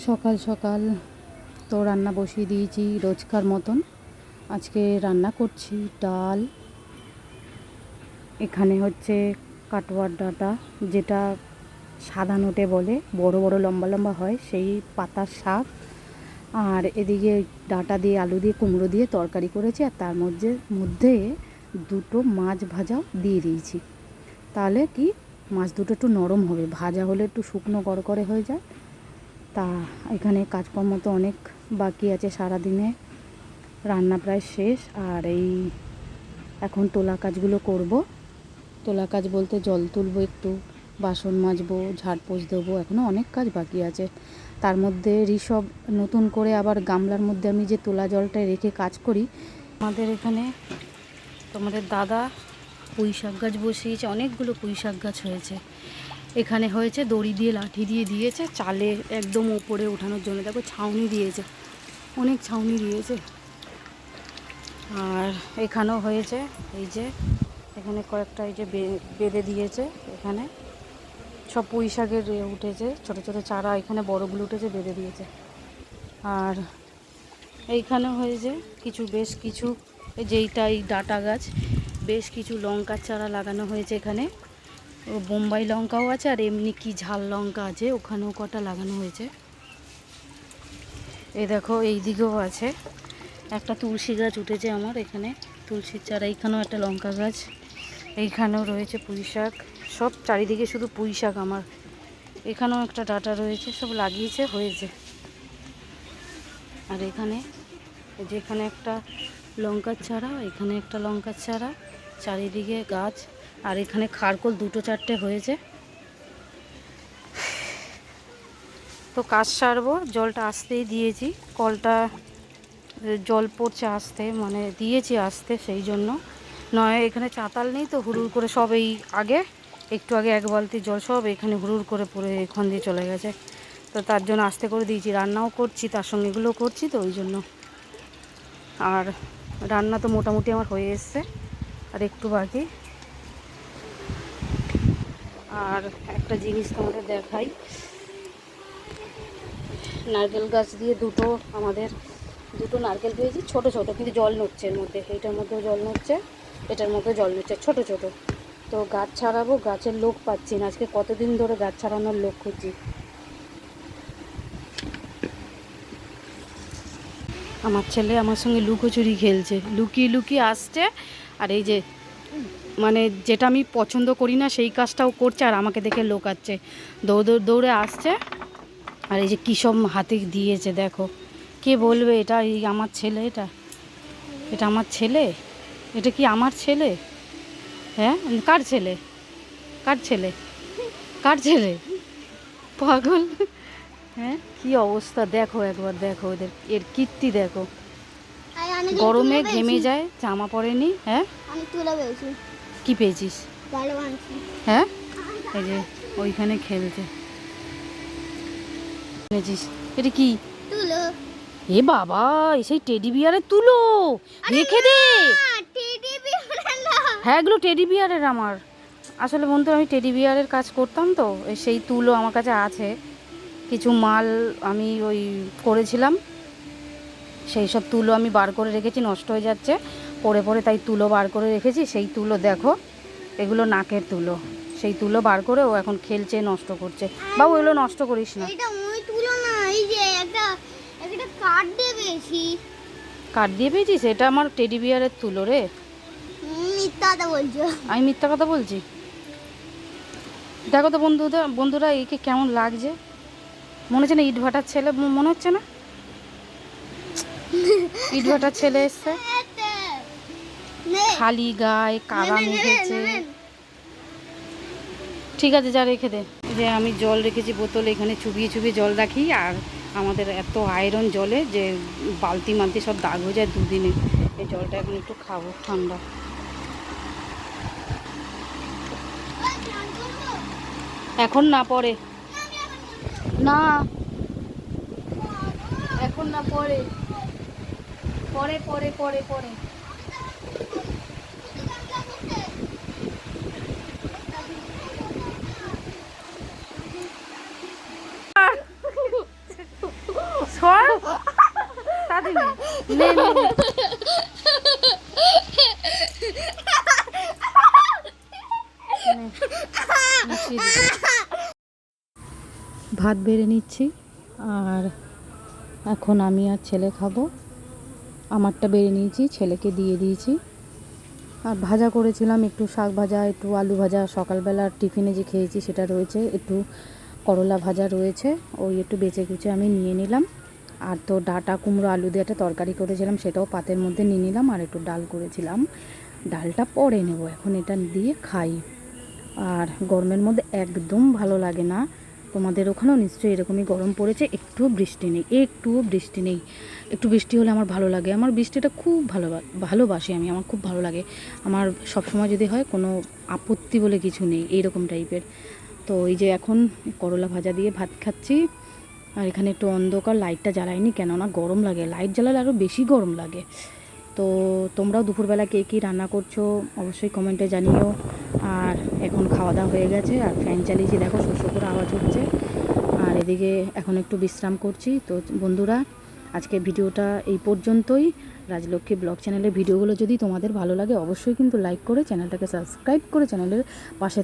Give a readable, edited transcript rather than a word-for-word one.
সকাল সকাল তো রান্না বসিয়ে দিয়েছি রোজকার মতন। আজকে রান্না করছি ডাল, এখানে হচ্ছে কাটোয়ার ডাঁটা, যেটা সাদা নোটে বলে, বড় বড় লম্বা লম্বা হয়, সেই পাতার শাক। আর এদিকে ডাঁটা দিয়ে আলু দিয়ে কুমড়ো দিয়ে তরকারি করেছি, আর তার মধ্যে দুটো মাছ ভাজাও দিয়ে দিয়েছি। তাহলে কি মাছ দুটো একটু নরম হবে, ভাজা হলে একটু শুকনো কড়কড়ে হয়ে যায়। তা এখানে কাজকর্ম তো অনেক বাকি আছে, সারাদিনে রান্না প্রায় শেষ। আর এই এখন তোলা কাজগুলো করব। তোলা কাজ বলতে জল তুলবো, একটু বাসন মাজবো, ঝাড়পোছ দেবো, এখনও অনেক কাজ বাকি আছে। তার মধ্যে ঋষভ নতুন করে আবার গামলার মধ্যে আমি যে তোলা জলটা রেখে কাজ করি, আমাদের এখানে তোমাদের দাদা পুঁই শাক গাছ বসিয়েছে, অনেকগুলো পুঁই শাক গাছ হয়েছে। এখানে হয়েছে দড়ি দিয়ে লাঠি দিয়ে দিয়েছে চালে একদম ওপরে ওঠানোর জন্য, দেখো ছাউনি দিয়েছে, অনেক ছাউনি দিয়েছে। আর এখানেও হয়েছে, এই যে এখানে কয়েকটা এই যে বেঁধে দিয়েছে, এখানে সব পুঁই শাকের উঠেছে, ছোটো ছোটো চারা, এখানে বড়গুলো উঠেছে, বেঁধে দিয়েছে। আর এইখানেও হয়েছে কিছু, বেশ কিছু, যেইটা এই ডাঁটা গাছ, বেশ কিছু লঙ্কার চারা লাগানো হয়েছে এখানে। বোম্বাই লঙ্কাও আছে, আর এমনি কি ঝাল লঙ্কা আছে, ওখানেও কটা লাগানো হয়েছে। এই দেখো এই দিকেও আছে একটা তুলসী গাছ উঠেছে আমার এখানে, তুলসীর চারা। এইখানেও একটা লঙ্কা গাছ, এইখানেও রয়েছে পুঁই শাক, সব চারিদিকে শুধু পুঁই শাক আমার। এখানেও একটা ডাঁটা রয়েছে, সব লাগিয়েছে, হয়েছে। আর এখানে যেখানে একটা লঙ্কার চারা, এখানে একটা লঙ্কার চারা, চারিদিকে গাছ। আর এখানে খারকোল দুটো চারটে হয়েছে। তো কাজ সারবো, জলটা আসতেই দিয়েছি, কলটা জল পড়ছে আসতে, মানে দিয়েছি আসতে, সেই জন্য নয় এখানে চাতাল নেই তো হুড়ুর করে সব এই আগে একটু আগে এক বালতি জল সব এখানে হুড়ুর করে পড়ে এখান দিয়ে চলে গেছে। তো তার জন্য আস্তে করে দিয়েছি, রান্নাও করছি, তার সঙ্গে এগুলো করছি, তো ওই জন্য। আর রান্না তো মোটামুটি আমার হয়ে এসছে, আর একটু বাকি। আর একটা জিনিস তোমাদের দেখাই, নারকেল গাছ দিয়ে আমাদের দুটো নারকেল পেয়েছি, ছোট ছোট, কিন্তু জল নড়ছে এর মধ্যে, এইটার মধ্যেও জল নড়ছে, এটার মধ্যেও জল নড়ছে, ছোট ছোট। তো গাছ ছাড়াবো, গাছের লোক পাচ্ছি না, আজকে কতদিন ধরে গাছ ছাড়ানোর লোক খুঁজছি। আমার ছেলে আমার সঙ্গে লুকোচুরি খেলছে, লুকিয়ে লুকিয়ে আসছে। আর এই যে মানে যেটা আমি পছন্দ করি না সেই কাজটাও করছে, আর আমাকে দেখে লোকাচ্ছে, দৌড়ে আসছে। আর এই যে কী সব হাতে দিয়েছে দেখো, কে বলবে এটা এই আমার ছেলে? এটা আমার ছেলে? এটা কি আমার ছেলে? হ্যাঁ, কার ছেলে? কার ছেলে? কার ছেলে? পাগল। হ্যাঁ, কি অবস্থা দেখো, একবার দেখো এদের, এর কীর্তি দেখো। গরমে ঘেমে যায়, জামা পরেনি। হ্যাঁ, কি পেয়েছিস? হ্যাঁ, এই যে ওইখানে খেলছে, পেয়েছিস? এটা কি? এ বাবা, সেই টেডি বিয়ারের তুলো, রেখে দে। হ্যাঁ, এগুলো টেডি বিয়ারের আমার। আসলে বন্ধু, আমি টেডি বিয়ারের কাজ করতাম, তো সেই তুলো আমার কাছে আছে। কিছু মাল আমি ওই করেছিলাম, সেই সব তুলো আমি বার করে রেখেছি, নষ্ট হয়ে যাচ্ছে পরে পরে, তাই তুলো বার করে রেখেছি। সেই তুলো দেখো, এগুলো নাকের তুলো, সেই তুলো বার করে ও এখন খেলছে, নষ্ট করছে। বাবু, এগুলো নষ্ট করিস না। কাঠ দিয়ে পেয়েছিস? এটা আমার টেডি বিয়ারের তুলো রে। আমি মিথ্যা কথা বলছি? দেখো তো বন্ধুরা একে কেমন লাগছে, মনে হচ্ছে না ইটভাটার ছেলে? মনে হচ্ছে না ইটভাটার ছেলে এসছে? খালি গায়ে কাদা মেখেছে। ঠিক আছে, যা রেখে দে। যে আমি জল রেখেছি বোতলে, এখানে চুবিয়ে চুবিয়ে জল রাখি। আর আমাদের এত আয়রন জলে যে বালতি মালতি সব দাগ হয়ে যায় দুদিনে। এই জলটা এখন একটু খাবো, ঠান্ডা। এখন না, পরে। না, এখন না, পরে পরে পরে পরে পরে। দাদি নে নে নে ভাত বেড়ে নিচ্ছি আর এখন আমি আর ছেলে খাবো। আমারটা বেড়ে নিয়েছি, ছেলেকে দিয়ে দিয়েছি। আর ভাজা করেছিলাম একটু, শাক ভাজা, একটু আলু ভাজা, সকালবেলার টিফিনে যে খেয়েছি সেটা রয়েছে, একটু করলা ভাজা রয়েছে, ওই একটু বেঁচে কুচে আমি নিয়ে নিলাম। আর তো ডাঁটা কুমড়ো আলু দিয়ে একটা তরকারি করেছিলাম, সেটাও পাতের মধ্যে নিয়ে নিলাম। আর একটু ডাল করেছিলাম, ডালটা পরে নেব, এখন এটা দিয়ে খাই। আর গরমের মধ্যে একদম ভালো লাগে না। তোমাদের ওখানেও নিশ্চয়ই এরকমই গরম পড়েছে, একটুও বৃষ্টি নেই, একটুও বৃষ্টি নেই। একটু বৃষ্টি হলে আমার ভালো লাগে, আমার বৃষ্টিটা খুব ভালোবাসি আমি, আমার খুব ভালো লাগে। আমার সবসময় যদি হয় কোনো আপত্তি বলে কিছু নেই, এইরকম টাইপের। তো এই যে এখন করলা ভাজা দিয়ে ভাত খাচ্ছি। আর এখানে একটু অন্ধকার, লাইটটা জ্বালাইনি কেননা গরম লাগে, লাইট জ্বালালে আরও বেশি গরম লাগে। তো তোমরাও দুপুরবেলা কে কী রান্না করছো অবশ্যই কমেন্টে জানিও। আর এখন খাওয়া দাওয়া হয়ে গেছে, আর ফ্যান চালিয়েছি, দেখো শস্য করে আওয়াজ হচ্ছে। আর এদিকে এখন একটু বিশ্রাম করছি। তো বন্ধুরা, আজকে ভিডিওটা এই পর্যন্তই। রাজলক্ষ্মী ব্লগ চ্যানেলের ভিডিওগুলো যদি তোমাদের ভালো লাগে অবশ্যই কিন্তু লাইক করে চ্যানেলটাকে সাবস্ক্রাইব করে চ্যানেলের পাশে